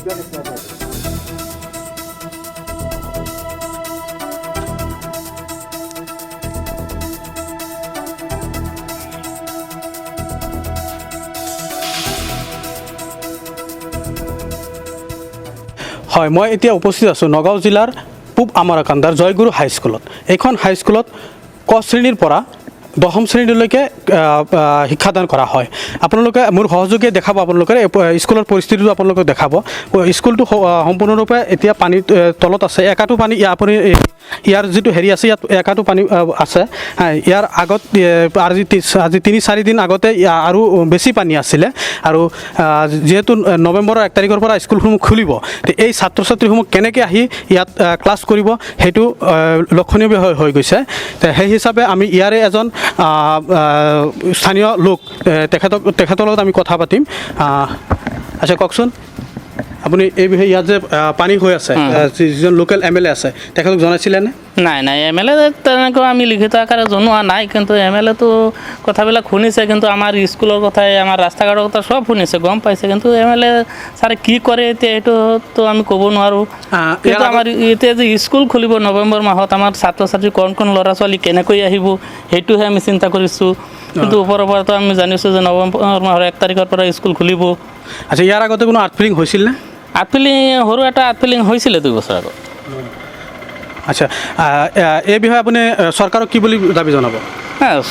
হয়, মই এতিয়া উপস্থিত আছোঁ নগাঁও জিলাৰ পূব আমাৰকান্দাৰ জয়গুৰু হাইস্কুলত। এইখন হাইস্কুলত ক শ্ৰেণীৰ পৰা দশম শ্ৰেণীলৈকে শিক্ষাদান কৰা হয়। আপোনালোকে মোৰ সহযোগীয়ে দেখাব, আপোনালোকে স্কুলৰ পৰিস্থিতিটো আপোনালোকে দেখাব। স্কুলটো সম্পূৰ্ণৰূপে এতিয়া পানীৰ তলত আছে। একাটো পানী আপুনি ইয়াৰ যিটো হেৰি আছে, ইয়াত একাটো পানী আছে। ইয়াৰ আগত আজি ৩-৪ দিন আগতে আৰু বেছি পানী আছিলে। আৰু যিহেতু নৱেম্বৰৰ 1 তাৰিখৰ পৰা স্কুলসমূহ খুলিব, এই ছাত্ৰ ছাত্ৰীসমূহ কেনেকৈ আহি ইয়াত ক্লাছ কৰিব সেইটো লক্ষণীয় বিষয় হৈ গৈছে। সেই হিচাপে আমি ইয়াৰে এজন স্থানীয় লোক তেখেতৰ লগত আমি কথা পাতিম। আচ্ছা, কওকচোন আপুনি এই বিষয়ে, ইয়াত যে পানী হৈ আছে, যিজন লোকেল MLA আছে তেখেতক জনাইছিলেনে? নাই, MLA তেনেকৈ আমি লিখিত আকাৰে জনোৱা নাই, কিন্তু MLAটো কথাবিলাক শুনিছে, কিন্তু আমাৰ স্কুলৰ কথাই, আমাৰ ৰাস্তা ঘাটৰ কথা চব শুনিছে, গম পাইছে, কিন্তু MLA ছাৰে কি কৰে এতিয়া এইটোতো আমি ক'ব নোৱাৰোঁ। কিন্তু আমাৰ এতিয়া যে স্কুল খুলিব নৱেম্বৰ মাহত, আমাৰ ছাত্ৰ ছাত্ৰী কোন ল'ৰা ছোৱালী কেনেকৈ আহিব সেইটোহে আমি চিন্তা কৰিছোঁ। কিন্তু ওপৰৰ পৰাতো আমি জানিছোঁ যে নৱেম্বৰ মাহৰ 1 তাৰিখৰ পৰা স্কুল খুলিব। আচ্ছা, ইয়াৰ আগতে কোনো আৰ্টফিলিং হৈছিল নে? আৰ্টফিলিং সৰু এটা আৰ্টফিলিং হৈছিলে 2 বছৰ আগত। আচ্ছা, এই বিষয়ে আপুনি চৰকাৰক কি বুলি দাবী জনাব?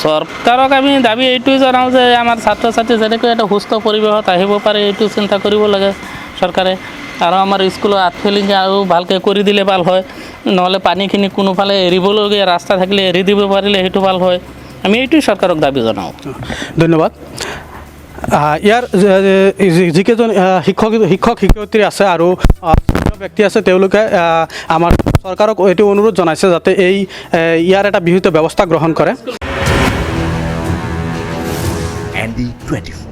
চৰকাৰক আমি দাবী এইটোৱে জনাওঁ যে আমাৰ ছাত্ৰ ছাত্ৰী যেনেকৈ এটা সুস্থ পৰিৱেশত আহিব পাৰে এইটো চিন্তা কৰিব লাগে চৰকাৰে। আৰু আমাৰ স্কুলৰ আৰ্টফিলিং আৰু ভালকৈ কৰি দিলে ভাল হয়, নহ'লে পানীখিনি কোনোফালে এৰিবলগীয়া ৰাস্তা থাকিলে এৰি দিব পাৰিলে সেইটো ভাল হয়। আমি এইটোৱে চৰকাৰক দাবী জনাওঁ। ধন্যবাদ। ইয়াৰ যিকেইজন শিক্ষক শিক্ষয়িত্ৰী আছে আৰু ব্যক্তি আছে, তেওঁলোকে আমাৰ চৰকাৰক এইটো অনুৰোধ জনাইছে যাতে ইয়াৰ এটা বিহিত ব্যৱস্থা গ্ৰহণ কৰে। ND24